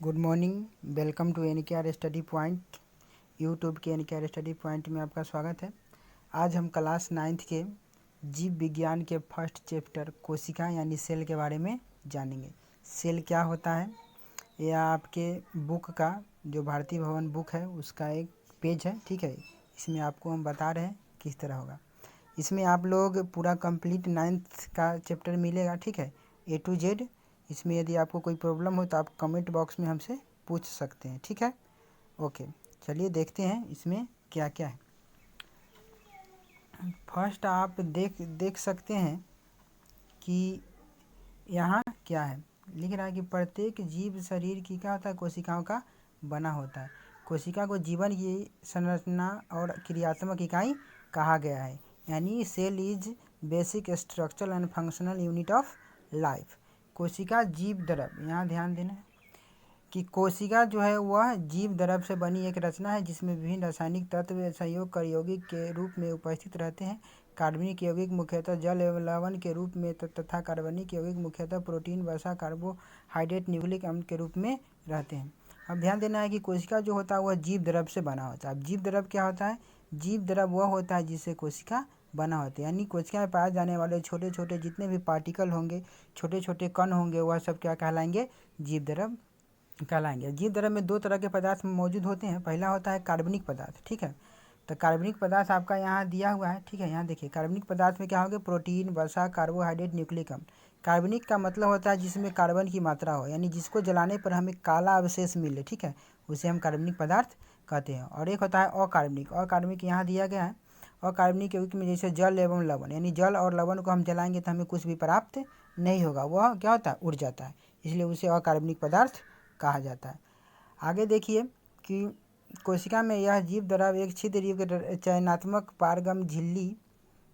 Good morning. Welcome to NKR study point. YouTube के NKR study point में आपका स्वागत है। आज हम क्लास 9th के जीव विज्ञान के फर्स्ट चैप्टर कोशिका यानी सेल के बारे में जानेंगे। सेल क्या होता है, यह आपके बुक का जो भारतीय भवन बुक है उसका एक पेज है, ठीक है। इसमें आपको हम बता रहे हैं किस तरह होगा। इसमें आप लोग पूरा कंप्लीट 9th का चैप्टर मिलेगा, ठीक है, A to Z। इसमें यदि आपको कोई प्रॉब्लम हो तो आप कमेंट बॉक्स में हमसे पूछ सकते हैं, ठीक है। ओके, चलिए देखते हैं इसमें क्या क्या है। फर्स्ट आप देख सकते हैं कि यहाँ क्या है, लिख रहा है कि प्रत्येक जीव शरीर की क्या होता है, कोशिकाओं का बना होता है। कोशिका को जीवन की संरचना और क्रियात्मक इकाई कहा गया है, यानी cell is basic structural and functional unit of life. कोशिका जीव द्रव, यहाँ ध्यान देना है कि कोशिका जो है वह जीव द्रव से बनी एक रचना है जिसमें विभिन्न रासायनिक तत्व संयोग कर यौगिक के रूप में उपस्थित रहते हैं। कार्बनिक यौगिक मुख्यतः जल एवं लवण के रूप में तथा कार्बनिक यौगिक मुख्यतः प्रोटीन, वसा, कार्बोहाइड्रेट, न्यूक्लिक अम्ल के रूप में रहते हैं। अब ध्यान देना है कि कोशिका जो होता है वह जीव द्रव से बना होता है। अब जीव द्रव क्या होता है, जीव द्रव वह होता है जिससे कोशिका बना होता है, यानी कोशिका में पाए जाने वाले छोटे छोटे जितने भी पार्टिकल होंगे, छोटे छोटे कण होंगे, वह सब क्या कहलाएंगे, जीव द्रव कहलाएंगे। जीव द्रव में दो तरह के पदार्थ मौजूद होते हैं। पहला होता है कार्बनिक पदार्थ, ठीक है। तो कार्बनिक पदार्थ आपका यहाँ दिया हुआ है, ठीक है। यहाँ देखिए कार्बनिक पदार्थ में क्या होंगे, प्रोटीन, वसा, कार्बोहाइड्रेट, न्यूक्लिक अम्ल। कार्बनिक का मतलब होता है जिसमें कार्बन की मात्रा हो, यानी जिसको जलाने पर हमें काला अवशेष मिले, ठीक है, उसे हम कार्बनिक पदार्थ कहते हैं। और एक होता है अकार्बनिक। अकार्बनिक यहाँ दिया गया है। अकार्बनिक यौगिक में जैसे जल एवं लवण, यानी जल और लवण को हम जलाएंगे तो हमें कुछ भी प्राप्त नहीं होगा, वह क्या होता है, उड़ जाता है, इसलिए उसे अकार्बनिक पदार्थ कहा जाता है। आगे देखिए कि कोशिका में यह जीव द्रव एक छिद्रयुक्त चयनात्मक पारगम झिल्ली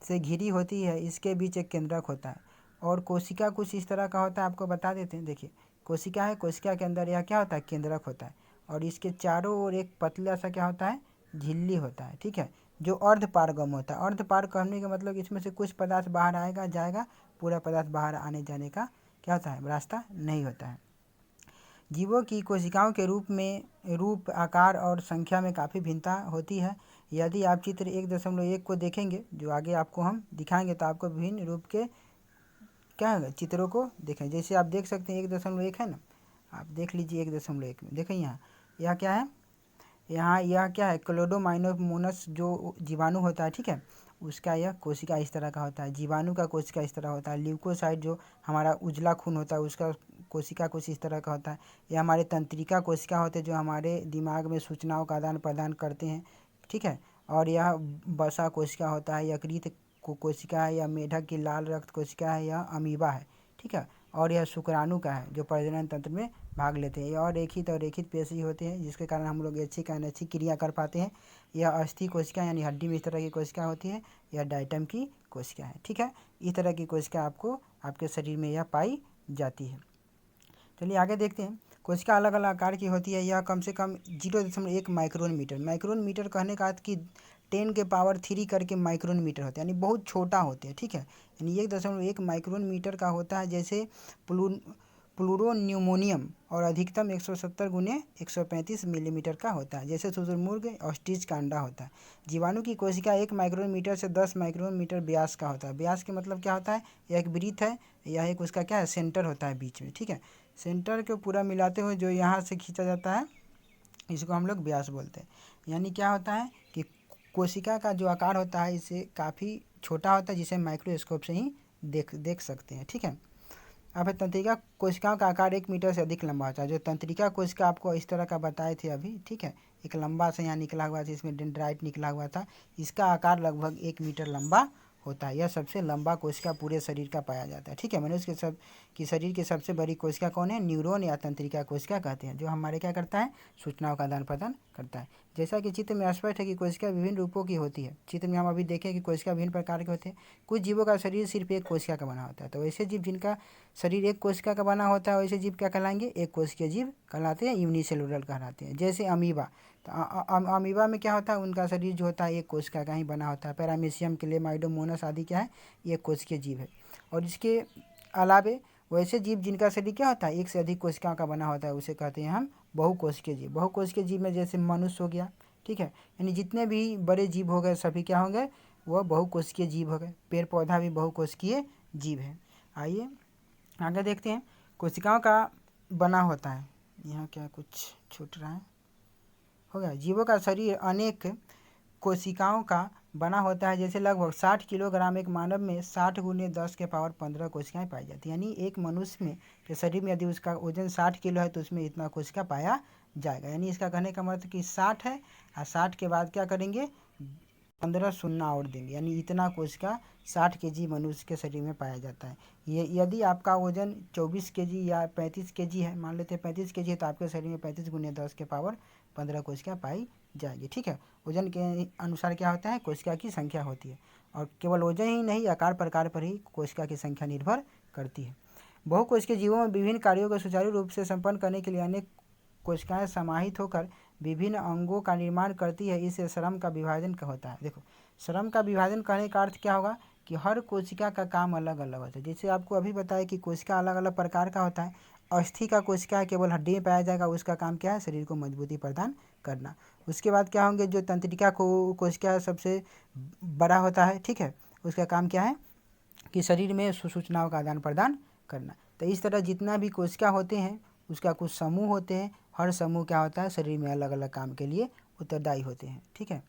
से घिरी होती है। इसके बीच एक केंद्रक होता है और कोशिका कुछ इस तरह का होता है, आपको बता देते हैं। देखिए कोशिका है, कोशिका के अंदर यह क्या होता है, केंद्रक होता है और इसके चारों ओर एक पतला सा क्या होता है, झिल्ली होता है, ठीक है, जो अर्ध पारगम होता है। अर्ध पार करने का मतलब इसमें से कुछ पदार्थ बाहर आएगा जाएगा, पूरा पदार्थ बाहर आने जाने का क्या होता है, रास्ता नहीं होता है। जीवों की कोशिकाओं के रूप, आकार और संख्या में काफ़ी भिन्नता होती है। यदि आप चित्र 1.1 को देखेंगे, जो आगे आपको हम दिखाएंगे, तो आपको विभिन्न रूप के क्या है चित्रों को देखें। जैसे आप देख सकते हैं 1.1 है ना, आप देख लीजिए 1.1 में देखें यहाँ यह क्या है, यहाँ यह क्या है, क्लोडोमाइनोमोनस जो जीवाणु होता है, ठीक है, उसका यह कोशिका इस तरह का होता है। जीवाणु का कोशिका इस तरह होता है। ल्यूकोसाइट जो हमारा उजला खून होता है उसका कोशिका कुछ इस तरह का होता है। यह हमारे तंत्रिका कोशिका होते हैं जो हमारे दिमाग में सूचनाओं का आदान प्रदान करते हैं, ठीक है। और यह वसा कोशिका होता है, यकृत कोशिका है, यह मेढक की लाल रक्त कोशिका है, यह अमीबा है, ठीक है। और यह शुक्राणु का है जो प्रजनन तंत्र में भाग लेते हैं। यह अरेखित और रेखित पेशी होते हैं जिसके कारण हम लोग अच्छी का अच्छी क्रिया कर पाते हैं। यह अस्थि कोशिका यानी हड्डी में इस तरह की कोशिका होती है। यह डाइटम की कोशिका है, ठीक है। इस तरह की कोशिका आपको आपके शरीर में यह पाई जाती है। चलिए आगे देखते हैं। कोशिका अलग अलग आकार की होती है। यह कम से कम 0.1 माइक्रोन मीटर, माइक्रोन मीटर कहने का अर्थ कि 10⁻³ करके माइक्रोन मीटर होता है, यानी बहुत छोटा होते हैं, ठीक है। यानी 1.1 माइक्रोन मीटर का होता है। जैसे प्लूरोन्यूमोनियम और अधिकतम 170 गुने 135 मिलीमीटर का होता है। जैसे शुतुरमुर्ग ऑस्ट्रिच का अंडा होता है। जीवाणु की कोशिका 1 माइक्रोन मीटर से 10 माइक्रोन मीटर व्यास का होता है। व्यास के मतलब क्या होता है, यह एक वृत्त है, यह एक उसका क्या है, सेंटर होता है बीच में, ठीक है। सेंटर को पूरा मिलाते हुए जो यहाँ से खींचा जाता है इसको हम लोग व्यास बोलते हैं। यानी क्या होता है कि कोशिका का जो आकार होता है इसे काफ़ी छोटा होता है, जिसे माइक्रोस्कोप से ही देख सकते हैं, ठीक है। अब है तंत्रिका कोशिकाओं का आकार 1 मीटर से अधिक लंबा होता है। जो तंत्रिका कोशिका आपको इस तरह का बताए थे अभी, ठीक है, एक लंबा से यहाँ निकला हुआ था, इसमें डेंड्राइट निकला हुआ था, इसका आकार लगभग 1 मीटर लंबा होता है। यह सबसे लंबा कोशिका पूरे शरीर का पाया जाता है, ठीक है। मनुष्य के शरीर की सबसे बड़ी कोशिका कौन है, न्यूरॉन या तंत्रिका कोशिका कहते हैं, जो हमारे क्या करता है, सूचनाओं का आदान प्रदान करता है। जैसा कि चित्र में स्पष्ट है कि कोशिका विभिन्न रूपों की होती है। चित्र में हम अभी देखें कि कोशिका विभिन्न प्रकार के होते हैं। कुछ जीवों का शरीर सिर्फ एक कोशिका का बना होता है। तो ऐसे जीव जिनका शरीर एक कोशिका का बना होता है वैसे जीव क्या कहलाएंगे, एक कोशिकीय जीव कहलाते हैं, यूनिसेलुलर कहलाते हैं। जैसे अमीबा, तो अमीबा में क्या होता है, उनका शरीर जो होता है एक कोशिका का ही बना होता है। पैरामीशियम, क्लेमाइडोमोनास आदि क्या है, ये कोशिकीय जीव है। और इसके अलावे वैसे जीव जिनका शरीर क्या होता है, एक से अधिक कोशिकाओं का बना होता है, उसे कहते हैं हम बहुकोशिकीय जीव। बहुकोशिकीय जीव में जैसे मनुष्य हो गया, ठीक है, यानी जितने भी बड़े जीव हो गए सभी क्या हो गए, वह बहुकोशिकीय जीव हो गए। पेड़ पौधा भी बहुकोशिकीय जीव है। आइए आगे देखते हैं, कोशिकाओं का बना होता है। यहाँ क्या कुछ छूट रहा है, हो गया। जीवों का शरीर अनेक कोशिकाओं का बना होता है। जैसे लगभग 60 किलोग्राम एक मानव में 60 गुने 10 के पावर 15 कोशिकाएं पाई जाती है। यानी एक मनुष्य में के शरीर में यदि उसका वजन 60 किलो है तो उसमें इतना कोशिका पाया जाएगा। यानी इसका कहने का मतलब कि 60 है और 60 के बाद क्या करेंगे, 15 शून्य और देंगे, यानी इतना कोशिका 60 केजी मनुष्य के शरीर में पाया जाता है। ये यदि आपका वजन 24 केजी या 35 केजी है, मान लेते हैं 35 केजी है, तो आपके शरीर में 35 गुने 10 के पावर 15 कोशिका पाई जाएगी। ठीक है, वजन के अनुसार क्या होता है, कोशिका की संख्या होती है। और केवल वजन ही नहीं, आकार प्रकार पर ही कोशिका की संख्या निर्भर करती है। बहुकोशिकीय जीवों में विभिन्न कार्यों को सुचारू रूप से संपन्न करने के लिए अनेक कोशिकाएं समाहित होकर विभिन्न अंगों का निर्माण करती है। इससे श्रम का विभाजन होता है। देखो, श्रम का विभाजन करने का अर्थ क्या होगा कि हर कोशिका का काम अलग अलग होता है। जैसे आपको अभी बताया कि कोशिका अलग अलग प्रकार का होता है। अस्थि का कोशिका केवल हड्डी में पाया जाएगा, उसका काम क्या है, शरीर को मजबूती प्रदान करना। उसके बाद क्या होंगे, जो तंत्रिका कोशिका सबसे बड़ा होता है, ठीक है, उसका काम क्या है कि शरीर में सूचनाओं का आदान प्रदान करना। तो इस तरह जितना भी कोशिका होते हैं उसका कुछ समूह होते हैं। हर समूह क्या होता है, शरीर में अलग अलग काम के लिए उत्तरदायी होते हैं। ठीक है,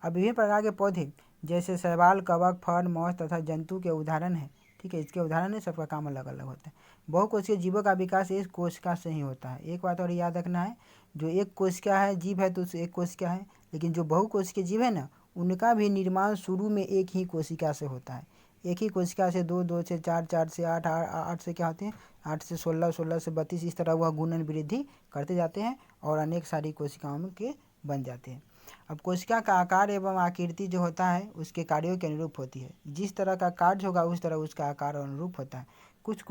अब विभिन्न प्रकार के पौधे जैसे शैवाल, कवक, फर, मौस तथा जंतु के उदाहरण हैं। ठीक है, इसके उदाहरण है, सबका काम अलग अलग होता है। बहुकोशिकीय जीवों का विकास एक कोशिका से ही होता है। एक बात और याद रखना है, जो एक कोशिका है जीव है तो उस एक कोशिका है, लेकिन जो बहुकोशिकीय जीव है ना, उनका भी निर्माण शुरू में एक ही कोशिका से होता है। एक ही कोशिका से दो, दो से चार, चार से आठ, आठ से क्या होते हैं, 8 से 16, 16 से 32, इस तरह वह गुणन वृद्धि करते जाते हैं और अनेक सारी कोशिकाओं के बन जाते हैं। अब कोशिका का आकार एवं आकृति जो होता है उसके कार्यों के अनुरूप होती है। जिस तरह का कार्य होगा उस तरह उसका आकार अनुरूप होता है। कुछ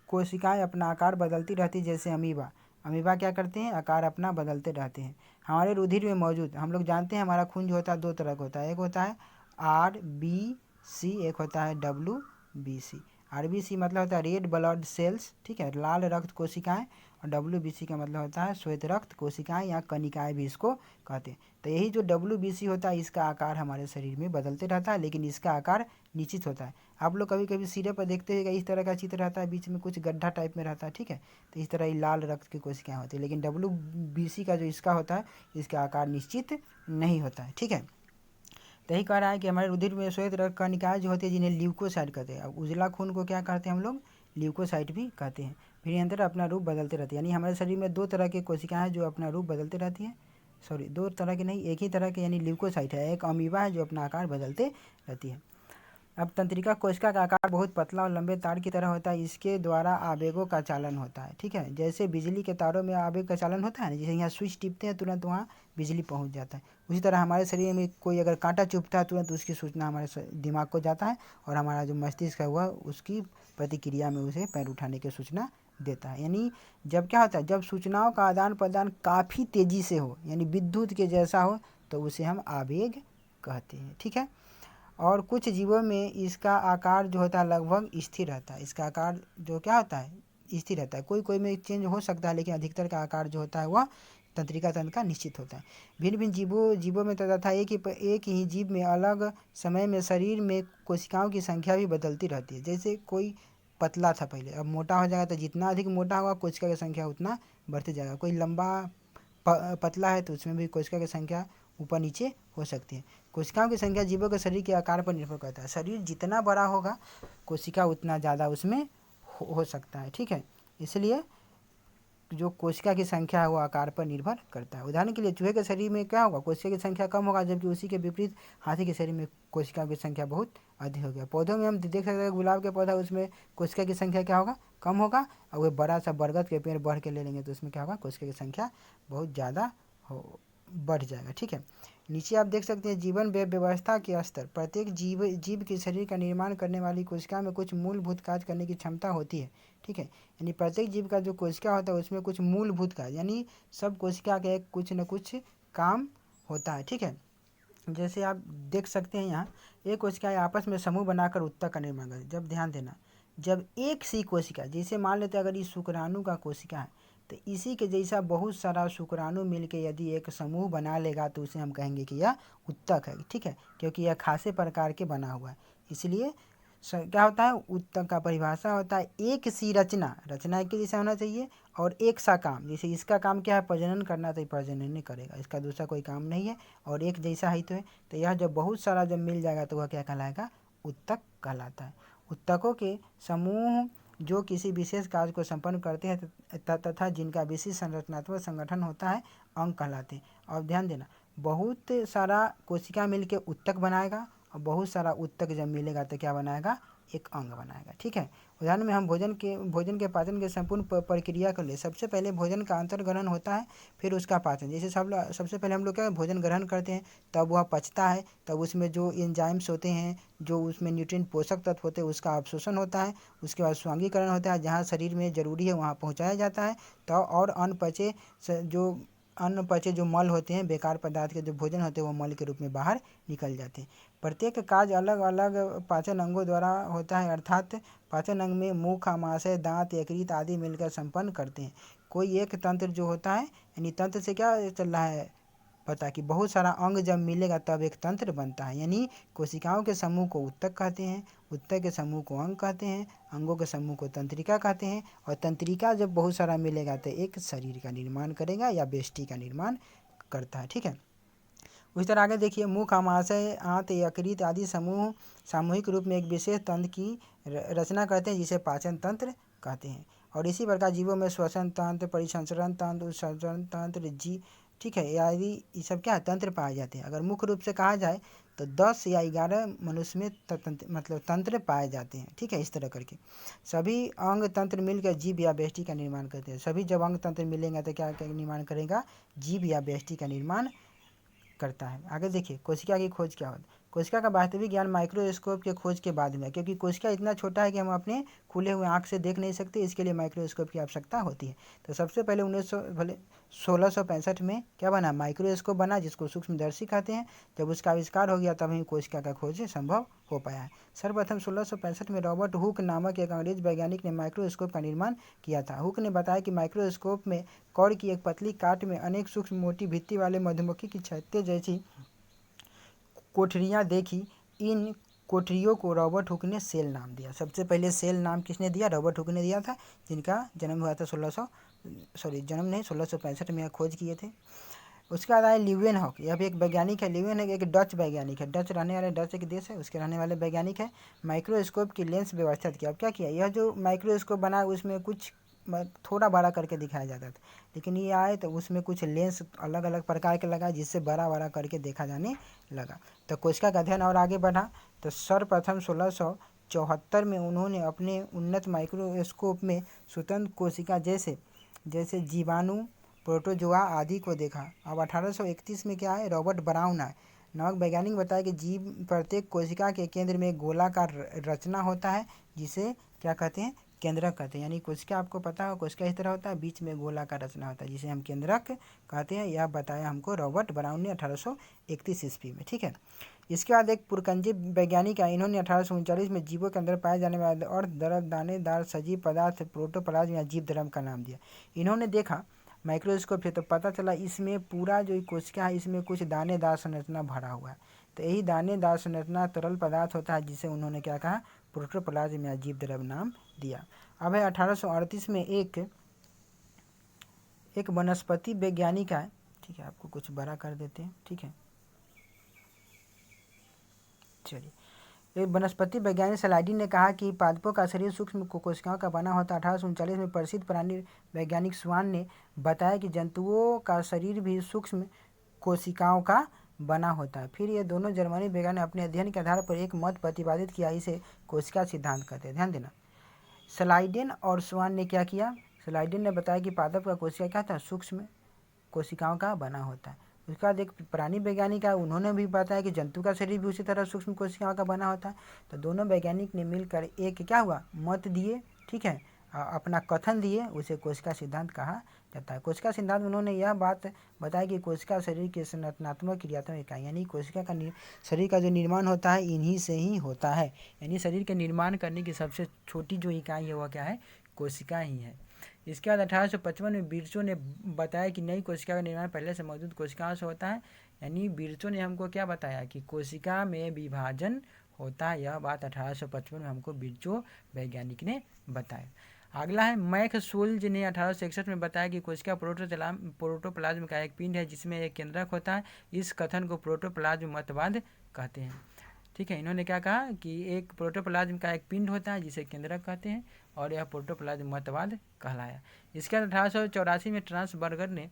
कोशिकाएं अपना आकार बदलती रहती है, जैसे अमीबा। अमीबा क्या करते हैं, आकार अपना बदलते रहते हैं। हमारे रुधिर में मौजूद, हम लोग जानते हैं हमारा खून जो होता है 2 तरह का होता है। एक होता है RBC, एक होता है WBC। RBC मतलब होता है रेड ब्लड सेल्स, ठीक है, लाल रक्त कोशिकाएं। और WBC का मतलब होता है श्वेत रक्त कोशिकाएं या कणिकाएं भी इसको कहते हैं। तो यही जो WBC होता है इसका आकार हमारे शरीर में बदलते रहता है, लेकिन इसका आकार निश्चित होता है। आप लोग कभी कभी सिरे पर देखते हैं इस तरह का चित्र रहता है, बीच में कुछ गड्ढा टाइप में रहता है, ठीक है, तो इस तरह ही लाल रक्त की कोशिकाएं होती है। लेकिन WBC का जो इसका होता है इसका आकार निश्चित नहीं होता है। ठीक है, तो यही कह रहा है कि हमारे रुधिर में श्वेत रक्त कणिकाएं जो होती है जिन्हें ल्यूकोसाइट कहते हैं। अब उजला खून को क्या कहते हैं हम लोग, ल्यूकोसाइट भी कहते हैं। फिर निरंतर अपना रूप बदलते रहते हैं। यानी हमारे शरीर में 2 तरह की कोशिकाएं हैं जो अपना रूप बदलते रहती हैं। सॉरी, 2 तरह की नहीं, एक ही तरह के, यानी ल्यूकोसाइट है। एक अमीबा है जो अपना आकार बदलते रहती है। अब तंत्रिका कोशिका का आकार बहुत पतला और लंबे तार की तरह होता है। इसके द्वारा आवेगों का चालन होता है। ठीक है, जैसे बिजली के तारों में आवेग का चालन होता है ना, जैसे यहाँ स्विच टिपते हैं तुरंत वहाँ बिजली पहुँच जाता है। उसी तरह हमारे शरीर में कोई अगर कांटा चुभता है तुरंत उसकी सूचना हमारे दिमाग को जाता है और हमारा जो मस्तिष्क है वह उसकी प्रतिक्रिया में उसे पैर उठाने की सूचना देता है। यानी जब क्या होता है, जब सूचनाओं का आदान प्रदान काफ़ी तेज़ी से हो, यानी विद्युत के जैसा हो, तो उसे हम आवेग कहते हैं। ठीक है, और कुछ जीवों में इसका आकार जो होता है लगभग स्थिर रहता है। इसका आकार जो क्या होता है, स्थिर रहता है। कोई कोई में चेंज हो सकता है, लेकिन अधिकतर का आकार जो होता है वह तंत्रिका तंत्र का निश्चित होता है। भिन्न भिन्न जीवों में तथा एक ही जीव में अलग समय में शरीर में कोशिकाओं की संख्या भी बदलती रहती है। जैसे कोई पतला था पहले, अब मोटा हो जाएगा, तो जितना अधिक मोटा होगा कोशिका की संख्या उतना बढ़ती जाएगा। कोई लंबा पतला है तो उसमें भी कोशिका की संख्या ऊपर नीचे हो सकती है। कोशिकाओं की संख्या जीवों के शरीर के आकार पर निर्भर करता है। शरीर जितना बड़ा होगा कोशिका उतना ज़्यादा उसमें हो सकता है। ठीक है, इसलिए जो कोशिका की संख्या है वो आकार पर निर्भर करता है। उदाहरण के लिए चूहे के शरीर में क्या होगा, कोशिका की संख्या कम होगा, जबकि उसी के विपरीत हाथी के शरीर में कोशिका की संख्या बहुत अधिक होगी। पौधों में हम देख सकते हैं गुलाब के पौधा, उसमें कोशिका की संख्या क्या होगा, कम होगा। और वह बड़ा सा बरगद के पेड़ बढ़ के ले लेंगे तो उसमें क्या होगा, कोशिका की संख्या बहुत ज़्यादा बढ़ जाएगा। ठीक है, नीचे आप देख सकते हैं जीवन व्यवस्था के स्तर। प्रत्येक जीव के शरीर का निर्माण करने वाली कोशिका में कुछ मूलभूत कार्य करने की क्षमता होती है। ठीक है, यानी प्रत्येक जीव का जो कोशिका होता है उसमें कुछ मूलभूत कार्य, यानी सब कोशिका का एक कुछ न कुछ काम होता है। ठीक है, जैसे आप देख सकते हैं यहाँ एक कोशिका आपस में समूह बनाकर उत्तक का निर्माण करती है। जब ध्यान देना, जब एक सी कोशिका, जैसे मान लेते हैं अगर ये शुक्राणु का कोशिका है तो इसी के जैसा बहुत सारा शुक्राणु मिलके यदि एक समूह बना लेगा तो उसे हम कहेंगे कि यह उत्तक है। ठीक है, क्योंकि यह खासे प्रकार के बना हुआ है। इसलिए क्या होता है, उत्तक का परिभाषा होता है एक सी रचना, रचना एक जैसा होना चाहिए, और एक सा काम, जैसे इसका काम क्या है, प्रजनन करना, तो प्रजनन नहीं करेगा, इसका दूसरा कोई काम नहीं है, और एक जैसा ही तो है। तो यह जब बहुत सारा जब मिल जाएगा तो वह क्या कहलाएगा, उत्तक कहलाता है। उत्तकों के समूह जो किसी विशेष कार्य को संपन्न करते हैं तथा जिनका विशेष संरचनात्मक संगठन होता है, अंग कहलाते हैं। और ध्यान देना, बहुत सारा कोशिका मिलके उत्तक बनाएगा, और बहुत सारा उत्तक जब मिलेगा तो क्या बनाएगा, एक अंग बनाएगा। ठीक है, उदाहरण में हम भोजन के पाचन के संपूर्ण प्रक्रिया को ले। सबसे पहले भोजन का अंतर्ग्रहण होता है, फिर उसका पाचन। जैसे सबसे पहले हम लोग क्या भोजन ग्रहण करते हैं, तब वह पचता है, तब उसमें जो एंजाइम्स होते हैं, जो उसमें न्यूट्रिएंट पोषक तत्व होते हैं, उसका अवशोषण होता है। उसके बाद स्वांगीकरण होता है, जहाँ शरीर में जरूरी है वहाँ पहुँचाया जाता है। तो और अन्न पचे जो मल होते हैं, बेकार पदार्थ के जो भोजन होते हैं, वो मल के रूप में बाहर निकल जाते हैं। प्रत्येक कार्य अलग अलग पाचन अंगों द्वारा होता है, अर्थात पाचन अंग में मुख, आमाशय, दांत, यकृत आदि मिलकर संपन्न करते हैं। कोई एक तंत्र जो होता है, यानी तंत्र से क्या चल रहा है पता, कि बहुत सारा अंग जब मिलेगा तब एक तंत्र बनता है। यानी कोशिकाओं के समूह को उत्तक कहते हैं, उत्तक के समूह को अंग कहते हैं, अंगों के समूह को तंत्रिका कहते हैं, और तंत्रिका जब बहुत सारा मिलेगा तो एक शरीर का निर्माण करेगा या बेष्टि का निर्माण करता है। ठीक है, उसी तरह आगे देखिए, मुख, आमाशय, आंत, यकृत आदि समूह सामूहिक रूप में एक विशेष तंत्र की रचना करते हैं, जिसे पाचन तंत्र कहते हैं। और इसी प्रकार जीवों में श्वसन तंत्र, परिसंचरण तंत्र, उत्सर्जन तंत्र, ठीक है, आदि ये सब क्या तंत्र पाए जाते हैं। अगर मुख्य रूप से कहा जाए तो 10 या 11 मनुष्य में तंत्र पाए जाते हैं। ठीक है, इस तरह करके सभी अंग तंत्र मिलकर जीव या बेष्टि का निर्माण करते हैं। सभी जब अंग तंत्र मिलेंगे तो क्या निर्माण करेगा, जीव या बेष्टि का निर्माण करता है। आगे देखिए, कोशिका की खोज क्या होती है। कोशिका का वास्तविक ज्ञान माइक्रोस्कोप के खोज के बाद में, क्योंकि कोशिका इतना छोटा है कि हम अपने खुले हुए आंख से देख नहीं सकते, इसके लिए माइक्रोस्कोप की आवश्यकता होती है। तो सबसे पहले 1665 में क्या बना, माइक्रोस्कोप बना, जिसको सूक्ष्मदर्शी कहते हैं। जब उसका आविष्कार हो गया तब ही कोशिका का खोज संभव हो पाया है। सर्वप्रथम 1665 में रॉबर्ट हुक नामक एक अंग्रेज वैज्ञानिक ने माइक्रोस्कोप का निर्माण किया था। हुक ने बताया कि माइक्रोस्कोप में कौड़ की एक पतली काट में अनेक सूक्ष्म मोटी भित्ति वाले मधुमक्खी की छत्ते जैसी कोठरियां देखी। इन कोठरियों को रॉबर्ट हुक ने सेल नाम दिया। सबसे पहले सेल नाम किसने दिया, रॉबर्ट हुक ने दिया था, जिनका जन्म हुआ था 1665 में खोज किए थे। उसके बाद आए ल्यूवेनहॉक, यह भी एक वैज्ञानिक है। ल्यूवेनहॉक एक डच वैज्ञानिक है, डच रहने वाले, डच एक देश है, उसके रहने वाले वैज्ञानिक है। माइक्रोस्कोप की लेंस व्यवस्थित किया। अब क्या किया, यह जो माइक्रोस्कोप बना उसमें कुछ थोड़ा बड़ा करके दिखाया जाता था, लेकिन ये आए तो उसमें कुछ लेंस अलग अलग प्रकार के लगा, जिससे बड़ा बड़ा करके देखा जाने लगा। तो कोशिका का अध्ययन और आगे बढ़ा। तो सर्वप्रथम 1674 में उन्होंने अपने उन्नत माइक्रोस्कोप में स्वतंत्र कोशिका जैसे जीवाणु, प्रोटोजोआ आदि को देखा। अब 1831 में क्या है, रॉबर्ट ब्राउन है नामक वैज्ञानिक बताया कि जीव प्रत्येक कोशिका के केंद्र में गोलाकार रचना होता है, जिसे क्या कहते हैं, केंद्रक कहते हैं। यानी कोशिका, आपको पता हो कोशिका इस तरह होता है, बीच में गोलाकार रचना होता है, जिसे हम केंद्रक कहते हैं। यह बताया हमको रॉबर्ट ब्राउन ने 1831 ईस्वी में। ठीक है, इसके बाद एक पुरकंजी वैज्ञानिक है, इन्होंने 1839 में जीवों के अंदर पाए जाने वाले अर्ध द्रव दानेदार सजीव पदार्थ प्रोटोप्लाज्म या जीव धर्म का नाम दिया। इन्होंने देखा माइक्रोस्कोप से तो पता चला इसमें पूरा जो कोशिका है इसमें कुछ दानेदार संरचना भरा हुआ है। तो यही दानेदार संरचना तरल पदार्थ होता है, जिसे उन्होंने क्या कहा, प्रोटोप्लाज्म या जीव द्रव नाम दिया। अब है 1838 में एक वनस्पति वैज्ञानिक है। ठीक है, आपको कुछ बड़ा कर देते हैं। ठीक है, चलिए, एक वनस्पति वैज्ञानिक सलाइडिन ने कहा कि पादपों का शरीर सूक्ष्म कोशिकाओं का बना होता है। 1839 में प्रसिद्ध प्राणी वैज्ञानिक स्वान ने बताया कि जंतुओं का शरीर भी सूक्ष्म कोशिकाओं का बना होता है। फिर ये दोनों जर्मनी वैज्ञानिक अपने अध्ययन के आधार पर एक मत प्रतिपादित किया, इसे कोशिका सिद्धांत कहते हैं। ध्यान देना, सलाइडेन और स्वान ने क्या किया, सलाइडेन ने बताया कि पादप का कोशिका क्या था, सूक्ष्म कोशिकाओं का बना होता है। उसके बाद एक प्राणी वैज्ञानिक है, उन्होंने भी बताया कि जंतु का शरीर भी उसी तरह सूक्ष्म कोशिकाओं का बना होता है। तो दोनों वैज्ञानिक ने मिलकर एक क्या हुआ, मत दिए। ठीक है, अपना कथन दिए, उसे कोशिका सिद्धांत कहा जाता है। कोशिका सिद्धांत में उन्होंने यह बात बताया कि कोशिका शरीर की संरचनात्मक क्रियात्मक इकाई, यानी कोशिका का शरीर का जो निर्माण होता है इन्हीं से ही होता है। यानी शरीर के निर्माण करने की सबसे छोटी जो इकाई है वह क्या है, कोशिका ही है। इसके बाद 1855 में बिरचो ने बताया कि नई कोशिका का निर्माण पहले से मौजूद कोशिकाओं से होता है। यानी बिरचो ने हमको क्या बताया कि कोशिका में विभाजन होता है। यह बात 1855 में हमको बिरचो वैज्ञानिक ने बताया। अगला है मैक्सवेल ने 1861 में बताया कि कोशिका प्रोटोप्लाज्म का एक पिंड है जिसमें एक केंद्रक होता है। इस कथन को प्रोटोप्लाज्म मतवाद कहते हैं। ठीक है, इन्होंने क्या कहा कि एक प्रोटोप्लाज्म का एक पिंड होता है जिसे केंद्रक कहते हैं और यह प्रोटोप्लाज्म मतवाद कहलाया। इसके बाद 1884 में ट्रांसबर्गर ने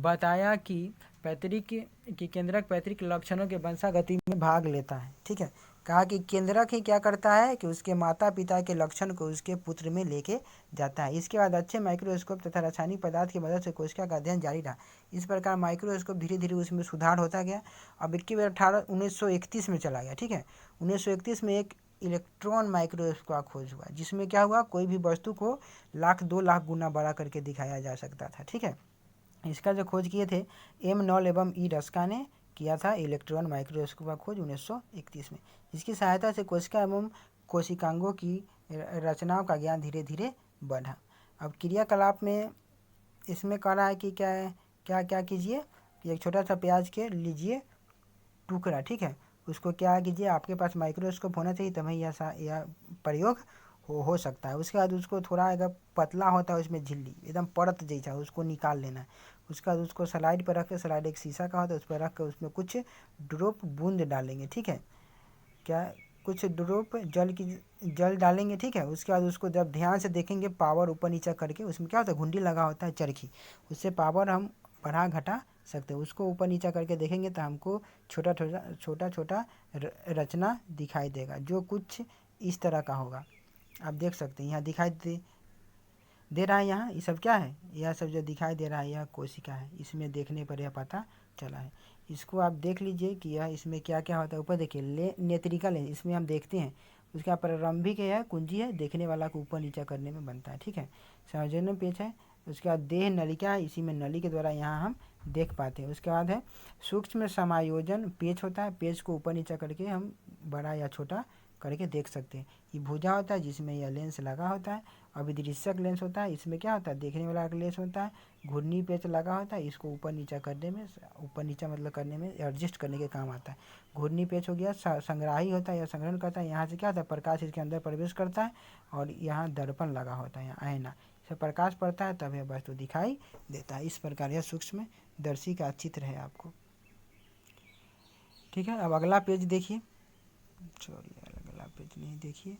बताया कि केंद्रक पैतृक लक्षणों के वंशागति में भाग लेता है। ठीक है, कहा कि केंद्रक ही क्या करता है कि उसके माता पिता के लक्षण को उसके पुत्र में लेके जाता है। इसके बाद अच्छे माइक्रोस्कोप तथा रासायनिक पदार्थ की मदद से कोशिका का अध्ययन जारी रहा। इस प्रकार माइक्रोस्कोप धीरे धीरे उसमें सुधार होता गया। अब इसके बाद 1931 में चला गया। ठीक है, 1931 में एक इलेक्ट्रॉन माइक्रोस्कोप का खोज हुआ जिसमें क्या हुआ, कोई भी वस्तु को 1,00,000-2,00,000 गुना बड़ा करके दिखाया जा सकता था। ठीक है, इसका जो खोज किए थे एम नॉल एवं ई रस्का ने किया था इलेक्ट्रॉन माइक्रोस्कोप का खोज 1931 में। इसकी सहायता से कोशिका एवं कोशिकांगों की रचनाओं का ज्ञान धीरे धीरे बढ़ा। अब क्रियाकलाप में इसमें कह रहा है कि क्या क्या कीजिए कि एक छोटा सा प्याज के लीजिए टुकड़ा। ठीक है, उसको क्या कीजिए, आपके पास माइक्रोस्कोप होना चाहिए तभी यह प्रयोग हो सकता है। उसके बाद उसको थोड़ा अगर पतला होता है उसमें झिल्ली एकदम परत जैसा उसको निकाल लेना है। उसके बाद उसको स्लाइड पर रख के, स्लाइड एक शीशा का होता है उस पर रख के उसमें कुछ ड्रॉप बूंद डालेंगे। ठीक है, क्या कुछ ड्रॉप जल डालेंगे। ठीक है, उसके बाद उसको जब ध्यान से देखेंगे पावर ऊपर नीचे करके, उसमें क्या होता है घुंडी लगा होता है चरखी, उससे पावर हम बढ़ा घटा सकते हैं। उसको ऊपर नीचे करके देखेंगे तो हमको छोटा छोटा रचना दिखाई देगा जो कुछ इस तरह का होगा। आप देख सकते हैं यहाँ दिखाई दे रहा है। यहाँ ये सब क्या है, यह सब जो दिखाई दे रहा है यह कोशिका है। इसमें देखने पर यह पता चला है। इसको आप देख लीजिए कि यह इसमें क्या क्या होता है। ऊपर देखिए नेत्रिका लेंस, इसमें हम देखते हैं उसका प्रारंभिक है कुंजी है, देखने वाला को ऊपर नीचे करने में बनता है। ठीक है, संयोजन पेच है। उसके बाद देह नलिका है, इसी में नली के द्वारा यहाँ हम देख पाते हैं। उसके बाद है सूक्ष्म समायोजन पेच होता है, पेच को ऊपर नीचे करके हम बड़ा या छोटा करके देख सकते हैं। ये भुजा होता है जिसमें यह लेंस लगा होता है। अभिदृश्यक लेंस होता है, इसमें क्या होता है देखने वाला लेंस होता है। घूर्णी पेच लगा होता है, इसको ऊपर नीचा करने में, ऊपर नीचा मतलब करने में, एडजस्ट करने के काम आता है। घूर्णी पेच हो गया। संग्राही होता है, यह संग्रहण करता है। यहाँ से क्या होता है प्रकाश इसके अंदर प्रवेश करता है और यहाँ दर्पण लगा होता है, यहाँ आईना से प्रकाश पड़ता है तब यह वस्तु दिखाई देता है। इस प्रकार यह सूक्ष्म दर्शी का चित्र है आपको। ठीक है, अब अगला पेज देखिए। सॉरी अगला पेज नहीं, देखिए